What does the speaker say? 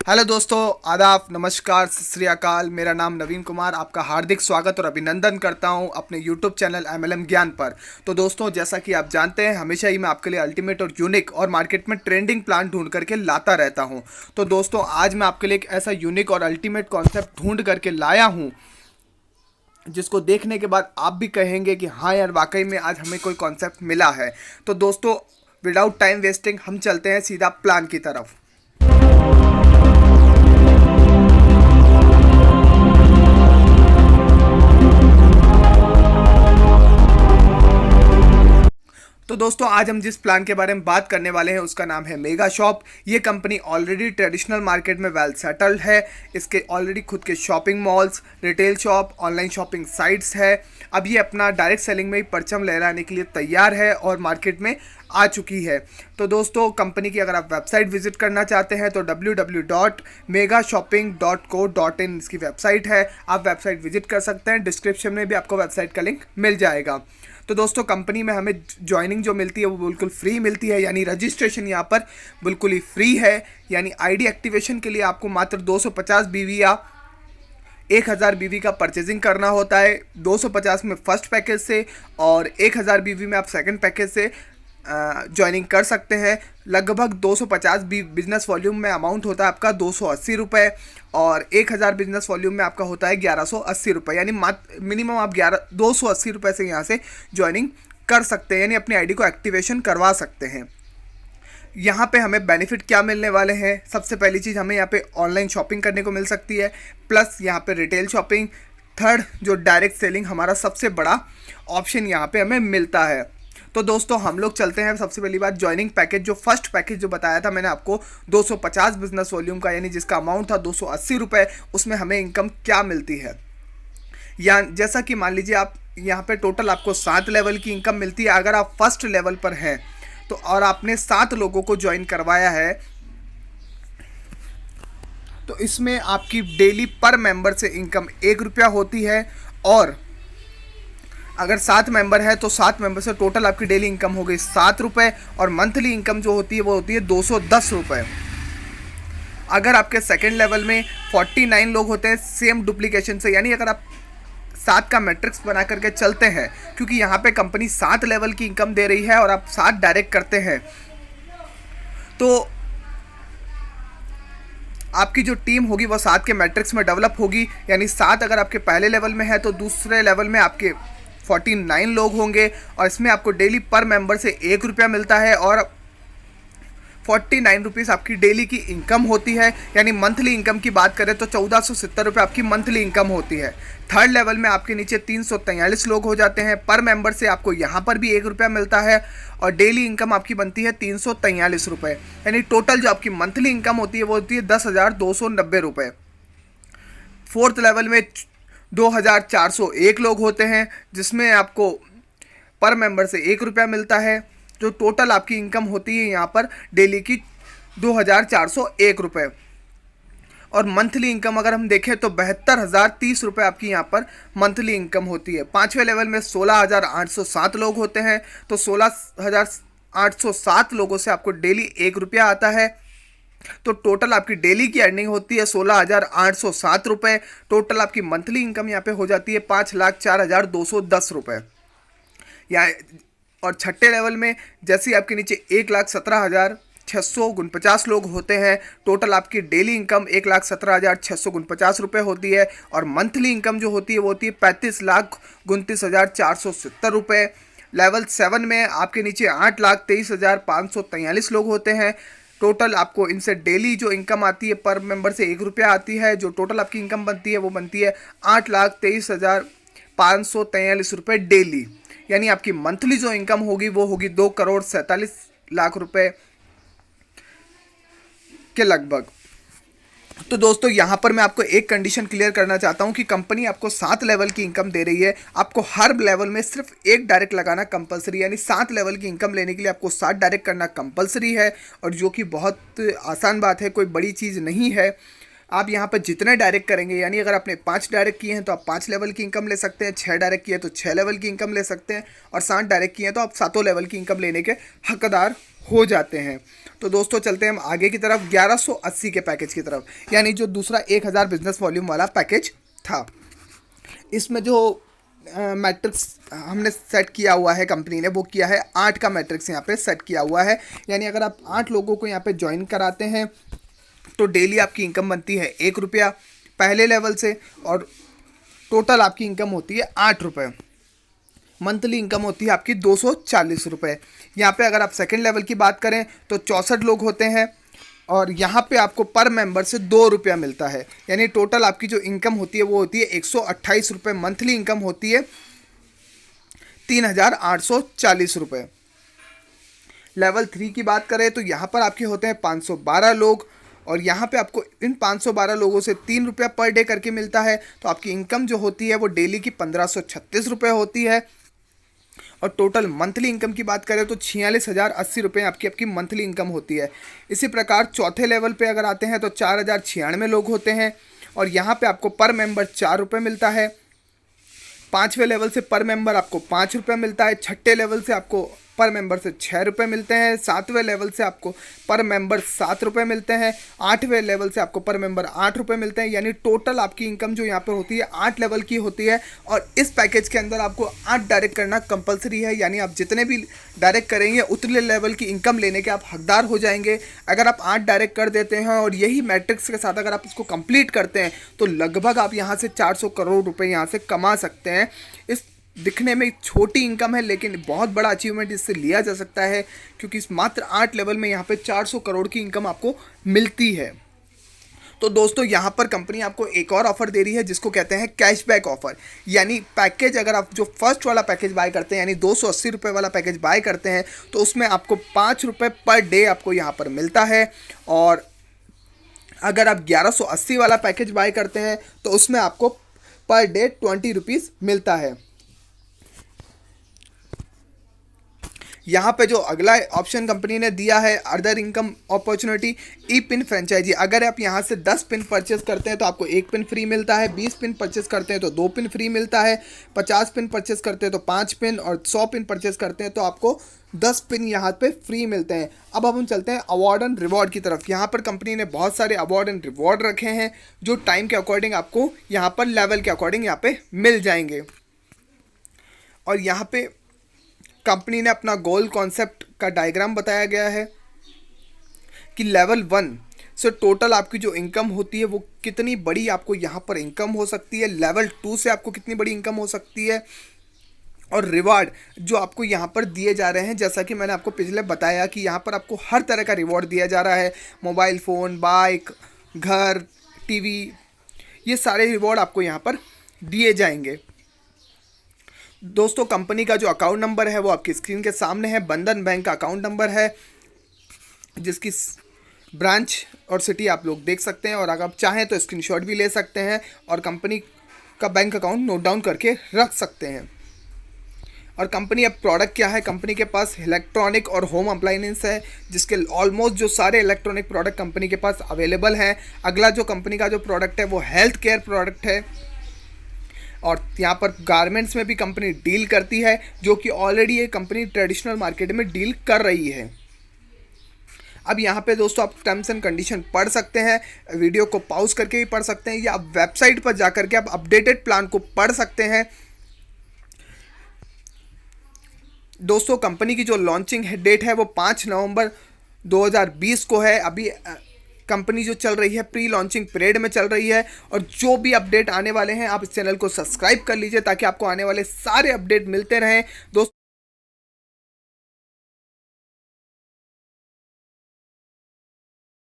Hello दोस्तों, आदाब, नमस्कार, सत श्री अकाल। मेरा नाम नवीन कुमार, आपका हार्दिक स्वागत और अभिनंदन करता हूं अपने यूट्यूब चैनल एमएलएम ज्ञान पर। तो दोस्तों, जैसा कि आप जानते हैं, हमेशा ही मैं आपके लिए अल्टीमेट और यूनिक और मार्केट में ट्रेंडिंग प्लान ढूंढ करके लाता रहता हूं। तो दोस्तों, आज मैं आपके लिए एक ऐसा यूनिक और अल्टीमेट कॉन्सेप्ट ढूंढ करके लाया हूं जिसको देखने के बाद आप भी कहेंगे कि हाँ यार, वाकई में आज हमें कोई कॉन्सेप्ट मिला है। तो दोस्तों, विदाउट टाइम वेस्टिंग हम चलते हैं सीधा प्लान की तरफ। तो दोस्तों, आज हम जिस प्लान के बारे में बात करने वाले हैं उसका नाम है मेगा शॉप। ये कंपनी ऑलरेडी ट्रेडिशनल मार्केट में वेल सेटल्ड है। इसके ऑलरेडी खुद के shopping malls, retail shop, online shopping sites है। अब ये अपना डायरेक्ट सेलिंग में ही परचम लहराने के लिए तैयार है और मार्केट में आ चुकी है। तो दोस्तों, कंपनी की अगर आप वेबसाइट विजिट करना चाहते हैं तो www.megashopping.co.in इसकी वेबसाइट है। आप वेबसाइट विजिट कर सकते हैं। डिस्क्रिप्शन में भी आपको वेबसाइट का लिंक मिल जाएगा। तो दोस्तों, कंपनी में हमें ज्वाइनिंग जो मिलती है वो बिल्कुल फ्री मिलती है, यानी रजिस्ट्रेशन यहाँ पर बिल्कुल ही फ्री है। यानी आईडी एक्टिवेशन के लिए आपको मात्र 250 बीवी या 1000 बीवी का परचेजिंग करना होता है। 250 में फर्स्ट पैकेज से और 1000 बीवी में आप सेकंड पैकेज से ज्वाइनिंग कर सकते हैं। लगभग 250 बिजनेस वॉल्यूम में अमाउंट होता है आपका 280 रुपये और 1000 बिजनेस वॉल्यूम में आपका होता है 1180 रुपये। यानी मिनिमम आप 280 रुपये से यहाँ से ज्वाइनिंग कर सकते हैं, यानी अपनी आईडी को एक्टिवेशन करवा सकते हैं। यहाँ पे हमें बेनिफिट क्या मिलने वाले हैं? सबसे पहली चीज़, हमें यहाँ पे ऑनलाइन शॉपिंग करने को मिल सकती है, प्लस यहाँ पे रिटेल शॉपिंग। थर्ड, जो डायरेक्ट सेलिंग हमारा सबसे बड़ा ऑप्शन यहाँ पे हमें मिलता है। तो दोस्तों, हम लोग चलते हैं। सबसे पहली बात, ज्वाइनिंग पैकेज, जो फर्स्ट पैकेज जो बताया था मैंने आपको 250 बिजनेस वॉल्यूम का, यानी जिसका अमाउंट था 280 रुपये, उसमें हमें इनकम क्या मिलती है। या जैसा कि मान लीजिए आप यहाँ पे टोटल आपको 7 लेवल की इनकम मिलती है। अगर आप फर्स्ट लेवल पर हैं तो और आपने 7 लोगों को ज्वाइन करवाया है तो इसमें आपकी डेली पर मेंबर से इनकम 1 रुपया होती है। और अगर 7 मेंबर है तो 7 मेंबर से टोटल आपकी डेली इनकम हो गई 7 रुपये और मंथली इनकम जो होती है वो होती है 210 रुपये। अगर आपके सेकेंड लेवल में 49 लोग होते हैं सेम डुप्लीकेशन से, यानी अगर आप 7 का मैट्रिक्स बना करके चलते हैं, क्योंकि यहाँ पे कंपनी 7 लेवल की इनकम दे रही है और आप 7 डायरेक्ट करते हैं, तो आपकी जो टीम होगी वो 7 के मैट्रिक्स में डेवलप होगी। यानी 7 अगर आपके पहले लेवल में है तो दूसरे लेवल में आपके 49 लोग होंगे और इसमें आपको डेली पर मेंबर से 1 रुपया मिलता है और 49 रुपीज़ आपकी डेली की इनकम होती है। यानी मंथली इनकम की बात करें तो 1470 रुपये आपकी मंथली इनकम होती है। थर्ड लेवल में आपके नीचे 343 लोग हो जाते हैं। पर मेंबर से आपको यहाँ पर भी 1 रुपया मिलता है और डेली इनकम आपकी बनती है 343 रुपये। यानी टोटल जो आपकी मंथली इनकम होती है वो होती है 10,290 रुपये। फोर्थ लेवल में 2401 लोग होते हैं जिसमें आपको पर मेंबर से 1 रुपया मिलता है। जो टोटल आपकी इनकम होती है यहाँ पर डेली की 2401 रुपये। और मंथली इनकम अगर हम देखें तो 72,030 रुपये आपकी यहाँ पर मंथली इनकम होती है। पाँचवें लेवल में 16,807 लोग होते हैं तो 16,807 लोगों से आपको डेली 1 रुपया आता है। तो टोटल आपकी डेली की अर्निंग होती है 16,807 रुपये। टोटल आपकी मंथली इनकम यहाँ पे हो जाती है 5,04,210 रुपये। या और छठे लेवल में जैसे ही आपके नीचे 1,17,649 लोग होते हैं, टोटल आपकी डेली इनकम 1,17,649 रुपये होती है और मंथली इनकम जो होती है वो होती है 35,29,470 रुपये। लेवल 7 में आपके नीचे 8,23,543 लोग होते हैं। टोटल आपको इनसे डेली जो इनकम आती है पर मेंबर से 1 रुपया आती है। जो टोटल आपकी इनकम बनती है वो बनती है 8,23,543 रुपये डेली। यानी आपकी मंथली जो इनकम होगी वो होगी 2,47,00,000 रुपए के लगभग। तो दोस्तों, यहाँ पर मैं आपको एक कंडीशन क्लियर करना चाहता हूँ कि कंपनी आपको 7 लेवल की इनकम दे रही है। आपको हर लेवल में सिर्फ 1 डायरेक्ट लगाना कंपलसरी, यानी 7 लेवल की इनकम लेने के लिए आपको 7 डायरेक्ट करना कंपलसरी है। और जो कि बहुत आसान बात है, कोई बड़ी चीज़ नहीं है। आप यहाँ पर जितने डायरेक्ट करेंगे, यानी अगर आपने 5 डायरेक्ट किए हैं तो आप 5 लेवल की इनकम ले सकते हैं, 6 डायरेक्ट किए तो 6 लेवल की इनकम ले सकते हैं और 7 डायरेक्ट किए हैं तो आप 7 लेवल की इनकम लेने के हकदार हो जाते हैं। तो दोस्तों चलते हैं हम आगे की तरफ 1180 के पैकेज की तरफ, यानी जो दूसरा 1000 बिजनेस वॉल्यूम वाला पैकेज था। इसमें जो मैट्रिक्स हमने सेट किया हुआ है, कंपनी ने वो किया है 8 का मैट्रिक्स यहाँ पे सेट किया हुआ है। यानी अगर आप 8 लोगों को यहाँ पे ज्वाइन कराते हैं तो डेली आपकी इनकम बनती है 1 रुपया पहले लेवल से, और टोटल आपकी इनकम होती है 8 रुपये। मंथली इनकम होती है आपकी 240 रुपये। यहाँ पे अगर आप सेकेंड लेवल की बात करें तो 64 लोग होते हैं, और यहाँ पे आपको पर मेंबर से 2 रुपया मिलता है। यानी टोटल आपकी जो इनकम होती है वो होती है 128 रुपये। मंथली इनकम होती है 3840 रुपये। लेवल 3 की बात करें तो यहाँ पर आपके होते हैं 512 लोग, और यहाँ पे आपको इन 512 लोगों से 3 रुपया पर डे करके मिलता है। तो आपकी इनकम जो होती है वो डेली की 1536 रुपये होती है। और टोटल मंथली इनकम की बात करें तो 46,080 रुपये आपकी मंथली इनकम होती है। इसी प्रकार चौथे लेवल पे अगर आते हैं तो 4096 लोग होते हैं, और यहाँ पे आपको पर मेंबर 4 रुपये मिलता है। पाँचवें लेवल से पर मेंबर आपको 5 रुपये मिलता है। छठे लेवल से आपको पर मेंबर से 6 रुपये मिलते हैं। सातवें लेवल से आपको पर मेंबर 7 रुपये मिलते हैं। आठवें लेवल से आपको पर मेंबर 8 रुपये मिलते हैं। यानी टोटल आपकी इनकम जो यहाँ पर होती है 8 लेवल की होती है। और इस पैकेज के अंदर आपको 8 डायरेक्ट करना कंपलसरी है, यानी आप जितने भी डायरेक्ट करेंगे उतने लेवल की इनकम लेने के आप हकदार हो जाएंगे। अगर आप 8 डायरेक्ट कर देते हैं और यही मैट्रिक्स के साथ अगर आप इसको कंप्लीट करते हैं तो लगभग आप यहाँ से 400 करोड़ रुपये यहाँ से कमा सकते हैं। इस दिखने में छोटी इनकम है लेकिन बहुत बड़ा अचीवमेंट इससे लिया जा सकता है, क्योंकि इस मात्र 8 लेवल में यहाँ पे 400 करोड़ की इनकम आपको मिलती है। तो दोस्तों यहाँ पर कंपनी आपको एक और ऑफर दे रही है जिसको कहते हैं कैशबैक ऑफर। यानी पैकेज अगर आप जो फर्स्ट वाला पैकेज बाय करते हैं यानी 280 रुपये वाला पैकेज बाय करते हैं तो उसमें आपको 5 रुपये पर डे आपको यहाँ पर मिलता है। और अगर आप 1180 वाला पैकेज बाय करते हैं तो उसमें आपको पर डे 20 रुपीज़ मिलता है। यहाँ पे जो अगला ऑप्शन कंपनी ने दिया है अदर इनकम अपॉर्चुनिटी ई पिन फ्रेंचाइजी। अगर आप यहाँ से 10 पिन परचेस करते हैं तो आपको 1 पिन फ्री मिलता है। 20 पिन परचेस करते हैं तो 2 पिन फ्री मिलता है। 50 पिन परचेस करते हैं तो 5 पिन, और 100 पिन परचेस करते हैं तो आपको 10 पिन यहाँ पे फ्री मिलते हैं। अब हम चलते हैं अवार्ड एंड रिवॉर्ड की तरफ। यहाँ पर कंपनी ने बहुत सारे अवार्ड एंड रिवॉर्ड रखे हैं जो टाइम के अकॉर्डिंग आपको यहाँ पर लेवल के अकॉर्डिंग यहाँ पे मिल जाएंगे। और यहाँ पे कंपनी ने अपना गोल कॉन्सेप्ट का डायग्राम बताया गया है कि लेवल 1 से टोटल आपकी जो इनकम होती है वो कितनी बड़ी आपको यहाँ पर इनकम हो सकती है, लेवल 2 से आपको कितनी बड़ी इनकम हो सकती है, और रिवार्ड जो आपको यहाँ पर दिए जा रहे हैं। जैसा कि मैंने आपको पिछले बताया कि यहाँ पर आपको हर तरह का रिवॉर्ड दिया जा रहा है। मोबाइल फ़ोन, बाइक, घर, टीवी, ये सारे रिवॉर्ड आपको यहाँ पर दिए जाएंगे। दोस्तों कंपनी का जो अकाउंट नंबर है वो आपकी स्क्रीन के सामने है। बंधन बैंक का अकाउंट नंबर है जिसकी ब्रांच और सिटी आप लोग देख सकते हैं, और अगर आप चाहें तो स्क्रीनशॉट भी ले सकते हैं और कंपनी का बैंक अकाउंट नोट डाउन करके रख सकते हैं। और कंपनी अब प्रोडक्ट क्या है, कंपनी के पास इलेक्ट्रॉनिक और होम अप्लायंस है जिसके ऑलमोस्ट जो सारे इलेक्ट्रॉनिक प्रोडक्ट कंपनी के पास अवेलेबल हैं। अगला जो कंपनी का जो प्रोडक्ट है वो हेल्थ केयर प्रोडक्ट है, और यहाँ पर गारमेंट्स में भी कंपनी डील करती है जो कि ऑलरेडी ये कंपनी ट्रेडिशनल मार्केट में डील कर रही है। अब यहाँ पे दोस्तों आप टर्म्स एंड कंडीशन पढ़ सकते हैं, वीडियो को पॉज करके भी पढ़ सकते हैं, या आप वेबसाइट पर जाकर के आप अपडेटेड प्लान को पढ़ सकते हैं। दोस्तों कंपनी की जो लॉन्चिंग डेट है वो 5 नवंबर 2020 को है। अभी कंपनी जो चल रही है प्री लॉन्चिंग पीरियड में चल रही है, और जो भी अपडेट आने वाले हैं आप इस चैनल को सब्सक्राइब कर लीजिए ताकि आपको आने वाले सारे अपडेट मिलते रहें दोस्तों।